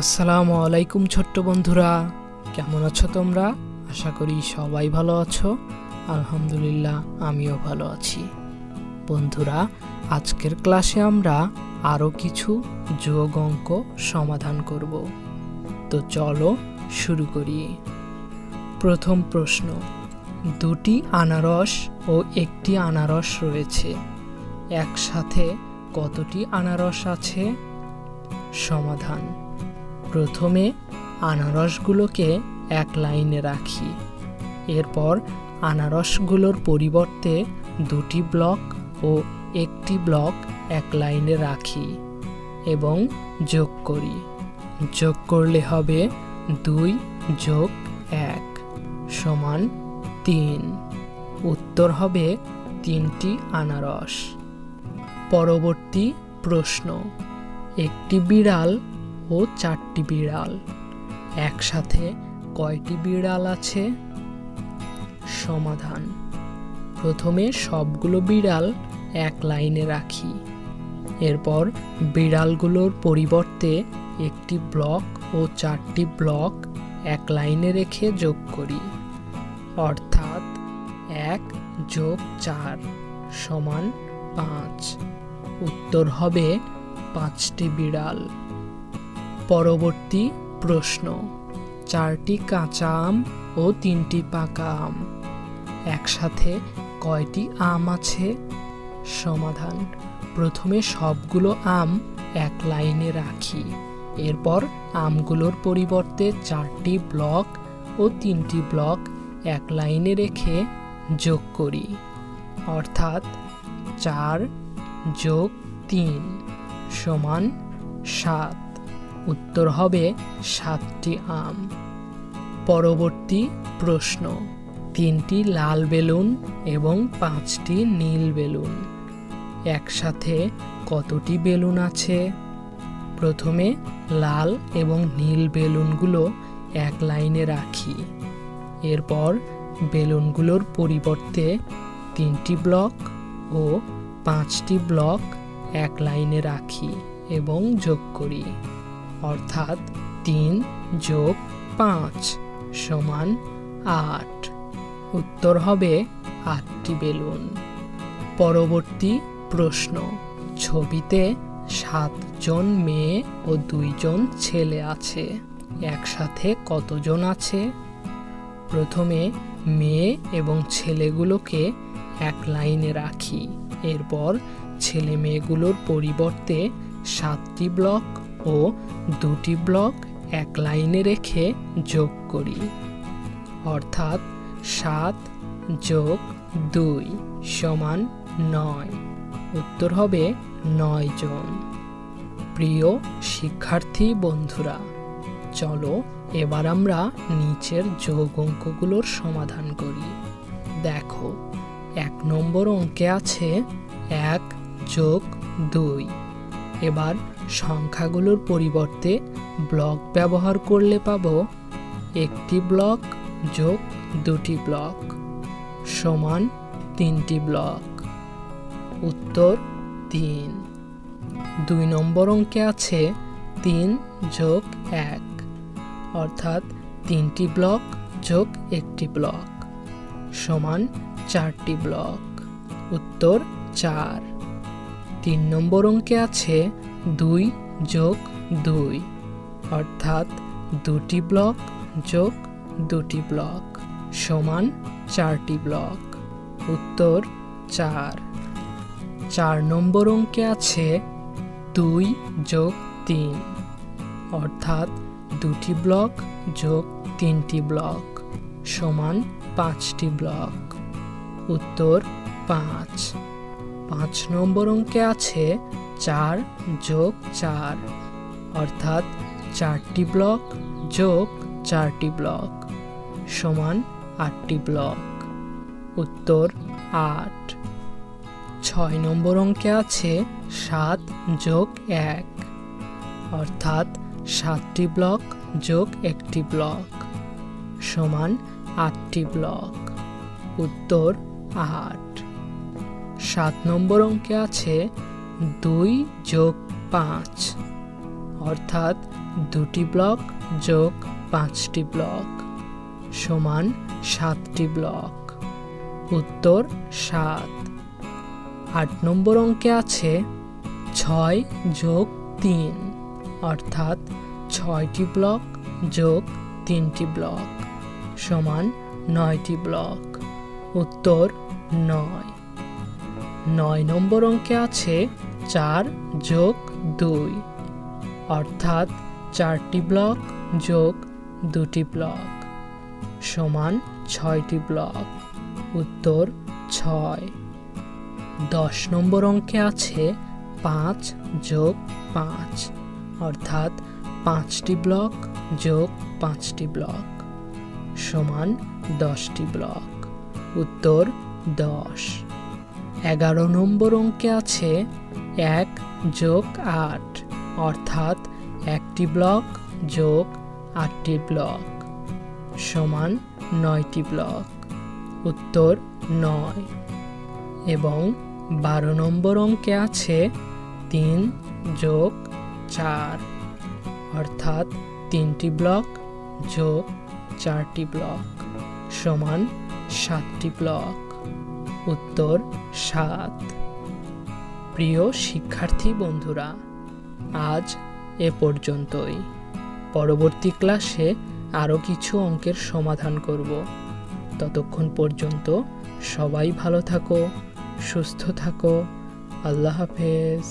আসসালামু আলাইকুম ছোট্ট বন্ধুরা, কেমন আছো তোমরা? আশা করি সবাই ভালো আছো। আলহামদুলিল্লাহ, আমিও ভালো আছি। বন্ধুরা, আজকের ক্লাসে আমরা আরও কিছু যোগ অঙ্ক সমাধান করব। তো চলো শুরু করি। প্রথম প্রশ্ন, দুটি আনারস ও একটি আনারস রয়েছে, একসাথে কতটি আনারস আছে? সমাধান। প্রথমে আনারসগুলোকে এক লাইনে রাখি, এরপর আনারসগুলোর পরিবর্তে দুটি ব্লক ও একটি ব্লক এক লাইনে রাখি এবং যোগ করি। যোগ করলে হবে 2 যোগ 1 সমান 3। উত্তর হবে 3টি আনারস। পরবর্তী প্রশ্ন, একটি বিড়াল ও 4টি বিড়াল, একসাথে কয়টি বিড়াল আছে? সমাধান। প্রথমে সবগুলো বিড়াল এক লাইনে রাখি, এরপর বিড়ালগুলোর পরিবর্তে একটি ব্লক ও 4টি ব্লক এক লাইনে রেখে যোগ করি, অর্থাৎ 1 যোগ 4 সমান 5। উত্তর হবে 5টি বিড়াল। পরবর্তী প্রশ্ন, 4টি কাঁচা আম ও 3টি পাকা আম, একসাথে কয়টি আম আছে? সমাধান। প্রথমে সবগুলো আম এক লাইনে রাখি, এরপর আমগুলোর পরিবর্তে 4টি ব্লক ও 3টি ব্লক এক লাইনে রেখে যোগ করি, অর্থাৎ 4 যোগ 3 সমান 7। উত্তর হবে 7টি আম। পরবর্তী প্রশ্ন, 3টি লাল বেলুন এবং 5টি নীল বেলুন, একসাথে কতটি বেলুন আছে? প্রথমে লাল এবং নীল বেলুনগুলো এক লাইনে রাখি, এরপর বেলুনগুলোর পরিবর্তে 3টি ব্লক ও 5টি ব্লক এক লাইনে রাখি এবং যোগ করি, অর্থাৎ 3 যোগ 5 সমান 8। উত্তর হবে 8টি বেলুন। পরবর্তী প্রশ্ন, ছবিতে 7 জন মেয়ে ও 2 জন ছেলে আছে, একসাথে কতজন আছে? প্রথমে মেয়ে এবং ছেলেগুলোকে এক লাইনে রাখি, এরপর ছেলে মেয়েগুলোর পরিবর্তে 7টি ব্লক ও 2টি ব্লক এক লাইনে রেখে যোগ করি, অর্থাৎ 7 যোগ 2 সমান 9। উত্তর হবে 9 জন। প্রিয় শিক্ষার্থী বন্ধুরা, চলো এবার আমরা নিচের যোগ অঙ্কগুলোর সমাধান করি। দেখো, 1 নম্বর অঙ্কে আছে 1 যোগ 2। এবার সংখ্যাগুলোর পরিবর্তে ব্লক ব্যবহার করলে পাবো একটি ব্লক যোগ 2টি ব্লক সমান 3টি ব্লক। উত্তর 3। 2 নম্বর অঙ্কে আছে 3 যোগ 1, অর্থাৎ 3টি ব্লক যোগ 1টি ব্লক সমান 4টি ব্লক। উত্তর 4। 3 নম্বর অঙ্কে আছে 2 যোগ 2, অর্থাৎ 2টি ব্লক যোগ 2টি ব্লক সমান 4টি ব্লক। উত্তর 4। 4 নম্বর অঙ্কে আছে 2 যোগ 3, অর্থাৎ 2টি ব্লক যোগ 3টি ব্লক সমান 5টি ব্লক। উত্তর 5। 5 নম্বর অঙ্কে আছে 4 যোগ 4, অর্থাৎ 4টি ব্লক যোগ 4টি ব্লক সমান 8টি ব্লক। উত্তর 8। 6 নম্বর অঙ্কে আছে 7 যোগ 1, অর্থাৎ 7টি ব্লক যোগ 1টি ব্লক সমান 8টি ব্লক। উত্তর 8। 7 নম্বর অঙ্কে আছে 2 যোগ 5, অর্থাৎ 2টি ব্লক যোগ 5টি ব্লক সমান 7টি ব্লক। উত্তর 7। 8 নম্বর অঙ্কে আছে 6 যোগ 3 অর্থাৎ 6টি ব্লক যোগ 3টি ব্লক সমান 9টি ব্লক। উত্তর 9। 9 নম্বর অঙ্কে আছে 4 যোগ 2 অর্থাৎ 4টি ব্লক যোগ 2টি ব্লক সমান 6টি ব্লক। উত্তর 6। 10 নম্বর অঙ্কে আছে 5 যোগ 5 অর্থাৎ 5টি ব্লক যোগ 5টি ব্লক সমান 10টি ব্লক। উত্তর 10। 11 নম্বর অঙ্কে আছে 1 যোগ 8 অর্থাৎ 1টি ব্লক যোগ 8টি ব্লক সমান 9টি ব্লক। উত্তর 9। এবং 12 নম্বর অঙ্কে আছে 3 যোগ 4 অর্থাৎ 3টি ব্লক যোগ 4টি ব্লক সমান 7টি ব্লক। উত্তর 7। প্রিয় শিক্ষার্থী বন্ধুরা, আজ এ পর্যন্তই। পরবর্তী ক্লাসে আরও কিছু অঙ্কের সমাধান করব। ততক্ষণ পর্যন্ত সবাই ভালো থাকো, সুস্থ থাকো। আল্লাহ হাফেজ।